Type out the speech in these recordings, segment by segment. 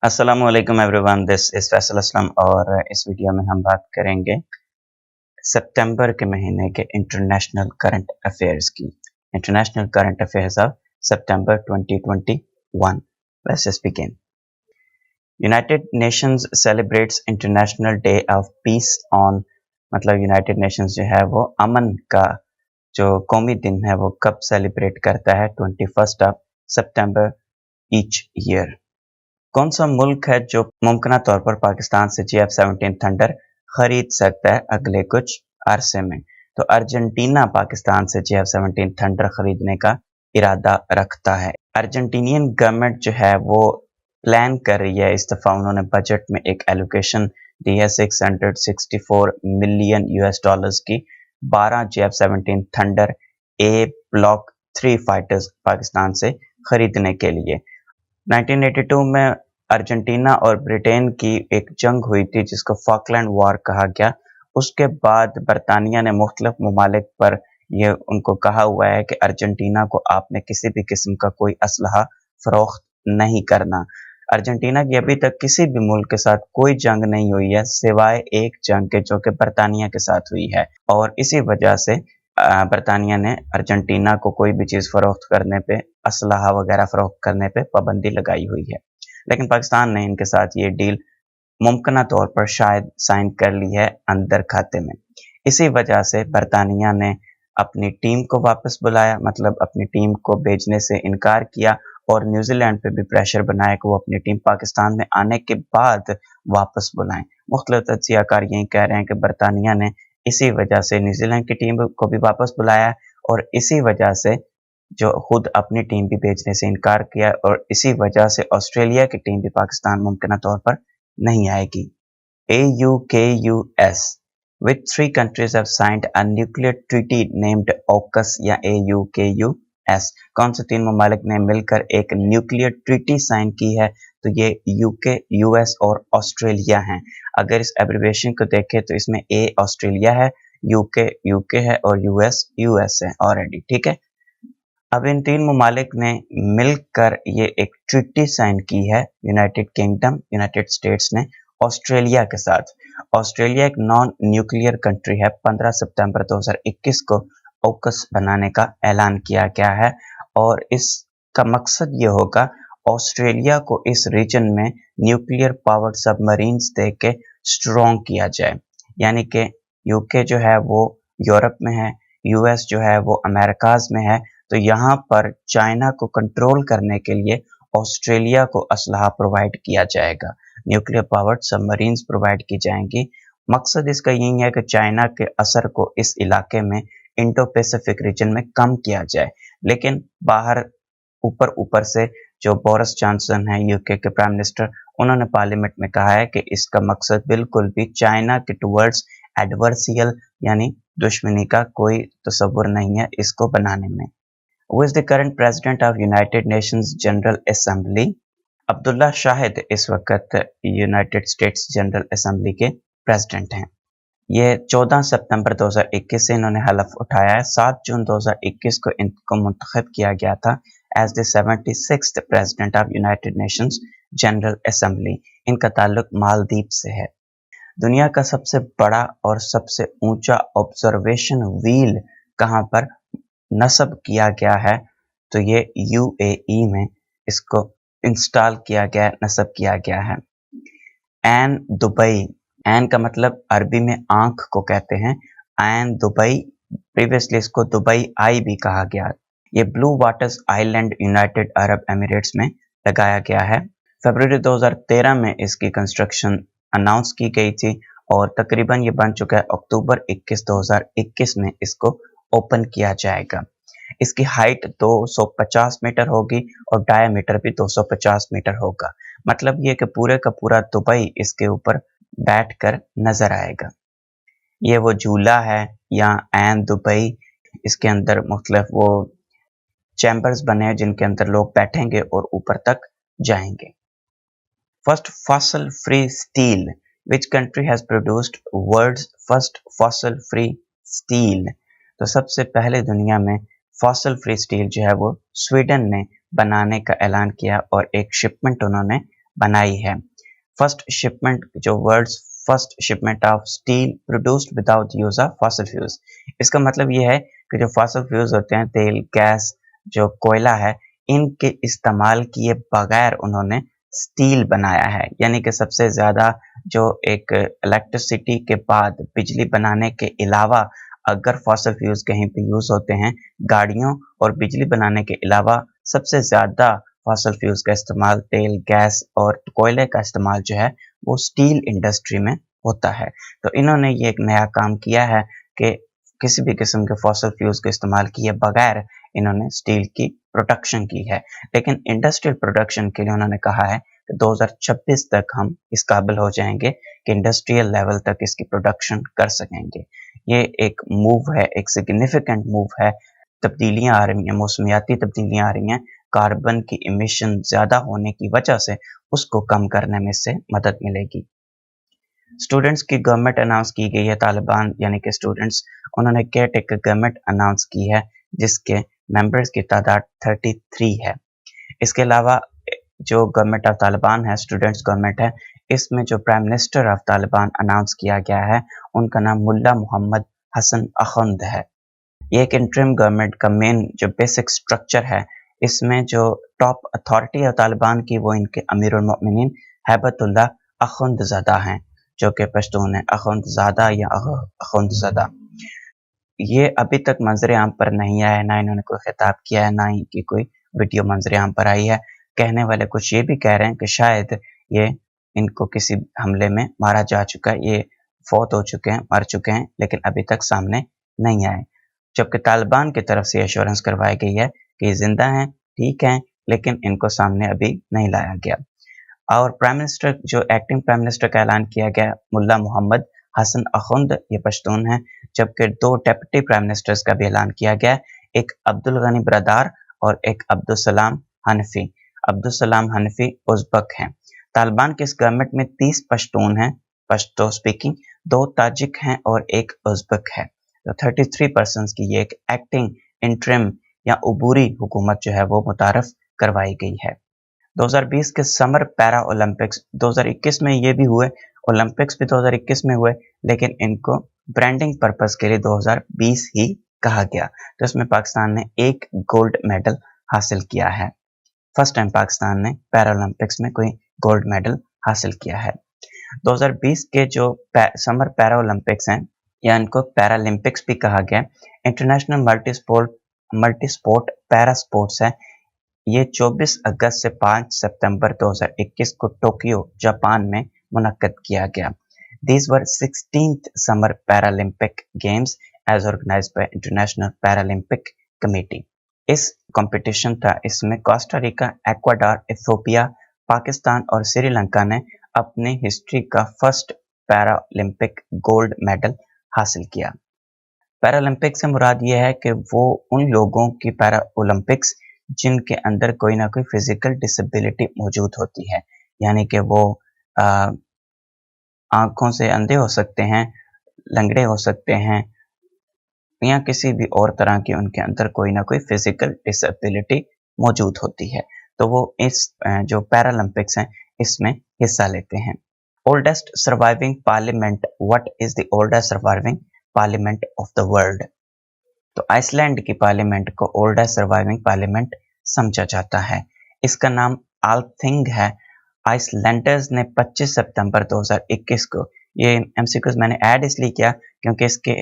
अस्सलामुअलैकुम everyone, this is Faisal Aslam और इस वीडियो में हम बात करेंगे सितंबर के महीने के इंटरनेशनल करंट अफेयर्स की। International current affairs of September 2021। Let's just begin. United Nations celebrates international day of peace on, मतलब यूनाइटेड नेशंस जो है वो अमन का जो कौमी दिन है वो कब सेलिब्रेट करता है? 21 ऑफ सितंबर ईच ईयर। कौन सा मुल्क है जो मुमकिन तौर पर पाकिस्तान से JF-17 थंडर खरीद सकता है अगले कुछ अरसे में? तो अर्जेंटीना पाकिस्तान से JF-17 थंडर खरीदने का इरादा रखता है। अर्जेंटीनियन गवर्नमेंट जो है वो प्लान कर रही है, इस दफ़ा उन्होंने बजट में एक एलोकेशन दी है 664 मिलियन US डॉलर्स की 12 JF-17 थंडर ए ब्लॉक 3 फाइटर्स पाकिस्तान से खरीदने के लिए। 1982 में अर्जेंटीना और ब्रिटेन की एक जंग हुई थी जिसको फॉकलैंड वॉर कहा गया। उसके बाद बरतानिया ने मुख्तलिफ ममालिक पर ये उनको कहा हुआ है कि अर्जेंटीना को आपने किसी भी किस्म का कोई असलहा फरोख्त नहीं करना। अर्जेंटीना की अभी तक किसी भी मुल्क के साथ कोई जंग नहीं हुई है सिवाय एक जंग के जो कि बरतानिया के साथ हुई है, और इसी वजह से बरतानिया ने अर्जेंटीना को कोई भी चीज़ फरोख्त करने पे, असलहा वगैरह फरोख्त करने पे पाबंदी लगाई हुई है। लेकिन पाकिस्तान ने इनके साथ ये डील मुमकिन तौर पर शायद साइन कर ली है अंदर खाते में। इसी वजह से बरतानिया ने अपनी टीम को वापस बुलाया, मतलब अपनी टीम को भेजने से इनकार किया और न्यूजीलैंड पे भी प्रेशर बनाया कि वो अपनी टीम पाकिस्तान में आने के बाद वापस बुलाएं। मुख्तलिफ तज्ज़ियाकार यही कह रहे हैं कि बरतानिया ने इसी वजह से न्यूजीलैंड की टीम को भी वापस बुलाया और इसी वजह से जो खुद अपनी टीम भी भेजने से इनकार किया, और इसी वजह से ऑस्ट्रेलिया की टीम भी पाकिस्तान मुमकिन तौर पर नहीं आएगी। AUKUS with 3 countries have signed a nuclear treaty named AUKUS या AUKUS। कौन से 3 ममालिक ने मिलकर एक न्यूक्लियर ट्रीटी साइन की है? तो ये UK, US और ऑस्ट्रेलिया हैं। अगर इस एब्रिविएशन को देखें तो इसमें A ऑस्ट्रेलिया है, UK है और US है ऑलरेडी, ठीक है। अब इन 3 ममालिक ने मिलकर ये एक ट्रीटी साइन की है, यूनाइटेड किंगडम, यूनाइटेड स्टेट्स ने ऑस्ट्रेलिया के साथ। ऑस्ट्रेलिया एक नॉन न्यूक्लियर कंट्री है। 15 सितंबर 2021 को ऑकस बनाने का ऐलान किया गया है और इसका मकसद ये होगा ऑस्ट्रेलिया को इस रीजन में न्यूक्लियर पावर्ड सबमरीन्स दे के स्ट्रॉन्ग किया जाए। यानी कि यूके जो है वो यूरोप में है, US जो है वो अमेरिकाज में है, तो यहाँ पर चाइना को कंट्रोल करने के लिए ऑस्ट्रेलिया को असलहा प्रोवाइड किया जाएगा, न्यूक्लियर पावर्ड सबमरीन्स प्रोवाइड की जाएंगी। मकसद इसका यही है कि चाइना के असर को इस इलाके में, इंडो पैसिफिक रीजन में कम किया जाए। लेकिन बाहर ऊपर ऊपर से जो बोरिस जॉनसन है यूके के प्राइम मिनिस्टर, उन्होंने पार्लियामेंट में कहा है कि इसका मकसद बिल्कुल भी चाइना के टुवर्ड्स एडवर्सियल यानी दुश्मनी का कोई तस्वुर नहीं है इसको बनाने में। Who is the current president of United Nations General Assembly? Abdulla Shahid इस वक्त यूनाइटेड स्टेट्स जनरल असेंबली के प्रेसिडेंट हैं। ये 14 सितंबर 2021 से इन्होंने हलफ उठाया है। 7 जून 2021 को इनको मुंतखब किया गया था as the 76th president of United Nations General Assembly. इनका ताल्लुक मालदीव से है। दुनिया का सबसे बड़ा और सबसे ऊंचा ऑब्जर्वेशन व्हील कहाँ पर नस्ब किया गया है? तो ये UAE में इसको इंस्टॉल किया गया, नस्ब किया गया है। एन दुबई, एन का मतलब अरबी में आंख को कहते हैं। एन दुबई, प्रीवियसली इसको दुबई आई भी कहा गया। ये blue waters island United Arab Emirates में लगाया गया है। फरवरी 2013 में इसकी कंस्ट्रक्शन अनाउंस की गई थी और तकरीबन ये बन चुका है। अक्टूबर 21 2021 में इसको ओपन किया जाएगा। इसकी हाइट 250 मीटर होगी और डायमीटर भी 250 मीटर होगा। मतलब ये कि पूरे का पूरा दुबई इसके ऊपर बैठकर नजर आएगा। ये वो झूला है या एन दुबई, इसके अंदर मुख्तलिफ वो चैम्बर्स बने हैं जिनके अंदर लोग बैठेंगे और ऊपर तक जाएंगे। First fossil free steel, which country has produced world's first fossil free steel? तो सबसे पहले दुनिया में फॉसल फ्री स्टील जो है वो स्वीडन ने बनाने का ऐलान किया और एक शिपमेंट उन्होंने बनाई है। फर्स्ट शिपमेंट जो words first shipment of steel produced without use of fossil fuels, इसका मतलब ये है कि जो फॉसिल फ्यूल्स होते हैं, तेल, गैस, जो कोयला है, इनके इस्तेमाल किए बगैर उन्होंने स्टील बनाया है। यानी कि सबसे ज़्यादा जो एक इलेक्ट्रिसिटी के बाद बिजली बनाने के अलावा अगर फॉसिल फ्यूल्स कहीं पे यूज़ होते हैं गाड़ियों और बिजली बनाने के अलावा, सबसे ज़्यादा फॉसिल फ्यूल्स का इस्तेमाल, तेल, गैस और कोयले का इस्तेमाल जो है वो स्टील इंडस्ट्री में होता है। तो इन्होंने ये एक नया काम किया है कि किसी भी किस्म के फॉसिल फ्यूल्स का इस्तेमाल किए बगैर इन्होंने स्टील की प्रोडक्शन की है। लेकिन इंडस्ट्रियल प्रोडक्शन के लिए उन्होंने कहा है कि 2026 तक हम इस काबिल हो जाएंगे कि इंडस्ट्रियल लेवल तक इसकी प्रोडक्शन कर सकेंगे। ये एक मूव है, एक सिग्निफिकेंट मूव है। तब्दीलियां आ रही हैं, मौसमियाती तब्दीलियां आ रही हैं, कार्बन की इमिशन ज़्यादा होने की वजह से उसको कम करने में इससे मदद मिलेगी। स्टूडेंट्स की गवर्नमेंट अनाउंस की गई है, तालिबान यानी कि स्टूडेंट्स, उन्होंने केयर टेकर गवर्नमेंट अनाउंस की है जिसके मेंबर्स की तादाद 33 है। इसके अलावा जो गवर्नमेंट ऑफ तालिबान है, स्टूडेंट्स गवर्नमेंट है, इसमें जो prime minister of Taliban announce किया गया है उनका नाम मुल्ला मोहम्मद हसन अखंद है। ये एक इंटरिम गवर्नमेंट का मेन जो बेसिक स्ट्रक्चर है, इसमें जो टॉप अथॉरिटी है तालिबान की वो इनके अमीरुल मोमिनीन हैबतुल्लाह अखुंदज़ादा हैं, जो कि पश्तून है अखुंदज़ादा या अखुंदज़ादा। ये अभी तक मंजर आम पर नहीं आया है, ना इन्होंने कोई खिताब किया है, ना इनकी कोई वीडियो मंजर आम पर आई है। कहने वाले कुछ ये भी कह रहे हैं कि शायद ये इनको किसी हमले में मारा जा चुका है, ये फौत हो चुके हैं, मर चुके हैं, लेकिन अभी तक सामने नहीं आए। जबकि तालिबान की तरफ से एश्योरेंस करवाई गई है कि जिंदा हैं, ठीक हैं, लेकिन इनको सामने अभी नहीं लाया गया। और प्राइम मिनिस्टर जो एक्टिंग प्राइम मिनिस्टर का ऐलान किया गया मुल्ला मोहम्मद हसन अखुंद, ये पश्तून है, जबकि 2 डेप्यूटी प्राइम मिनिस्टर्स का भी ऐलान किया गया, एक अब्दुल गनी बरदार और एक अब्दुल सलाम हनफी। अब्दुल सलाम हनफी उज़्बक हैं। तालिबान की इस गवर्नमेंट में 30 पश्तून हैं, पश्तो स्पीकिंग, 2 ताजिक हैं और एक उज़्बक है। तो 33 पर्सन्स की ये एक एक्टिंग इंटरिम या उबूरी हुकूमत जो है वो मुतारफ करवाई गई है। 2020 के समर पैरा ओलंपिक्स 2021 में ये भी हुए, ओलंपिक्स भी 2021 में हुए, लेकिन इनको ब्रांडिंग पर्पस के लिए 2020 ही कहा गया। तो इसमें पाकिस्तान ने 1 गोल्ड मेडल हासिल किया है। फर्स्ट टाइम पाकिस्तान ने पैरा ओलंपिक्स में कोई गोल्ड मेडल हासिल किया है। 2020 के जो समर पैरा ओलंपिक्स हैं या इनको पैरालंपिक्स भी कहा गया, international multi sport para sports है। ये 24 अगस्त से 5 सितंबर 2021 को टोक्यो, जापान में मुनक्कद किया गया। These were 16th Summer Paralympic Games as organized by International Paralympic Committee. इस कंपटीशन था, इसमें Costa Rica, Ecuador, Ethiopia, Pakistan और श्रीलंका ने अपनी हिस्ट्री का फर्स्ट पैरालंपिक गोल्ड मेडल हासिल किया। पैरालंपिक से मुराद ये है कि वो उन लोगों की पैरा ओलंपिक्स जिनके अंदर कोई ना कोई फिजिकल डिसेबिलिटी मौजूद होती है, यानी कि वो आंखों से अंधे हो सकते हैं, लंगड़े हो सकते हैं या किसी भी और तरह की उनके अंदर कोई ना कोई फिजिकल डिसेबिलिटी मौजूद होती है, तो वो इस जो पैरालंपिक्स हैं इसमें हिस्सा लेते हैं। Oldest surviving parliament, what is the oldest surviving parliament of the world? तो आइसलैंड की पार्लियामेंट को ओल्डेस्ट सर्वाइविंग पार्लियामेंट समझा जाता है। इसका नाम आल्थिंग है। आइसलैंडर्स ने 25 सितंबर 2021 को, ये एमसीक्यूज मैंने ऐड इसलिए किया क्योंकि इसके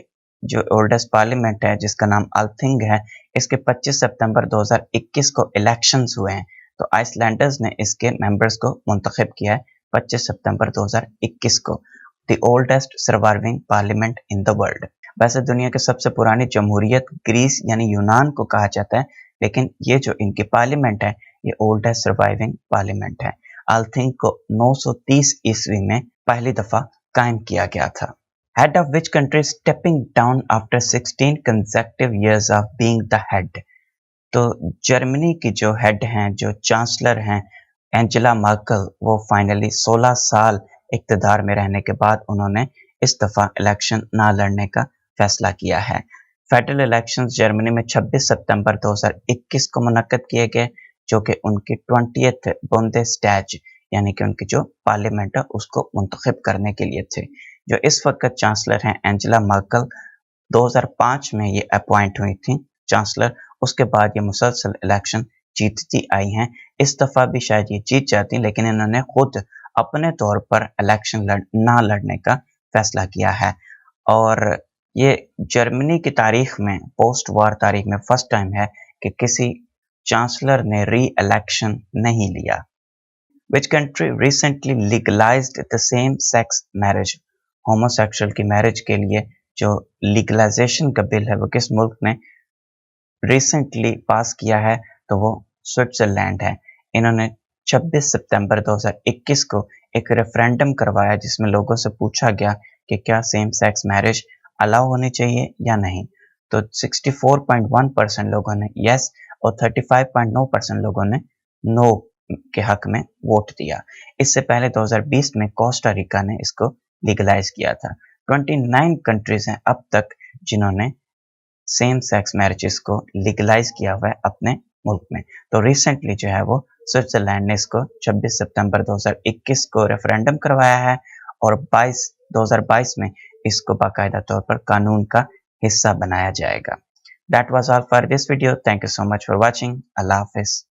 जो ओल्डेस्ट पार्लियामेंट है जिसका नाम आल्थिंग है, इसके 25 सितंबर 2021 को इलेक्शंस हुए हैं। तो आइसलैंडर्स ने इसके मेंबर्स को मुंतखब किया है 25 सितंबर 2021 को। The oldest surviving parliament in the world. वैसे दुनिया की सबसे पुरानी जमहूरियत ग्रीस यानी यूनान को कहा जाता है, लेकिन ये जो इनकी पार्लियामेंट है ये ओल्डेस्ट सर्वाइविंग पार्लियामेंट है। आल्थिंग को 930 ईस्वी में पहली दफा कायम किया गया था। Head of which country stepping down after 16 consecutive years of being the head? तो जर्मनी की जो हेड हैं, जो चांसलर हैं, एंजेला मर्केल, वो फाइनली 16 साल इक़्तिदार में रहने के बाद उन्होंने इस दफ़ा इलेक्शन ना लड़ने का फैसला किया है। फेडरल इलेक्शंस जर्मनी में 26 सितंबर 2021 को मुनक्कद किए गए, जो कि उनकी 20th बुंदेस्टैग यानी कि उनकी जो पार्लियामेंट है उसको मुंतखब करने के लिए थे। जो इस वक्त चांसलर हैं एंजेला मर्केल, 2005 में ये अपॉइंट हुई थी चांसलर। उसके बाद ये मुसलसल इलेक्शन जीतती आई हैं। इस दफ़ा भी शायद ये जीत जाती, लेकिन इन्होंने खुद अपने तौर पर इलेक्शन ना लड़ने का फैसला किया है। और ये जर्मनी की तारीख में, पोस्ट वॉर तारीख में फर्स्ट टाइम है कि किसी चांसलर ने री इलेक्शन नहीं लिया। Which country recently legalized the same sex marriage? Homosexual की मैरिज के लिए जो लीगलाइजेशन का बिल है वो किस मुल्क ने रिसेंटली पास किया है? तो वो स्विट्जरलैंड है। इन्होंने 26 सितंबर 2021 को एक रेफरेंडम करवाया जिसमें लोगों से पूछा गया कि क्या सेम सेक्स मैरिज अलाउ होनी चाहिए या नहीं। तो 64.1% लोगों ने यस और 35.9% लोगों ने नो के हक में वोट दिया। इससे पहले 2020 में कोस्टा रिका ने इसको लीगलाइज किया था। 29 कंट्रीज हैं अब तक जिन्होंने सेम सेक्स मैरिजेस को लीगलाइज किया हुआ है अपने मुल्क में। तो रिसेंटली जो है वो स्विट्जरलैंड ने इसको 26 सितंबर 2021 को रेफरेंडम करवाया है और 2022 में इसको बाकायदा तौर पर कानून का हिस्सा बनाया जाएगा। That was all for this video. Thank you so much for watching. Allah Hafiz.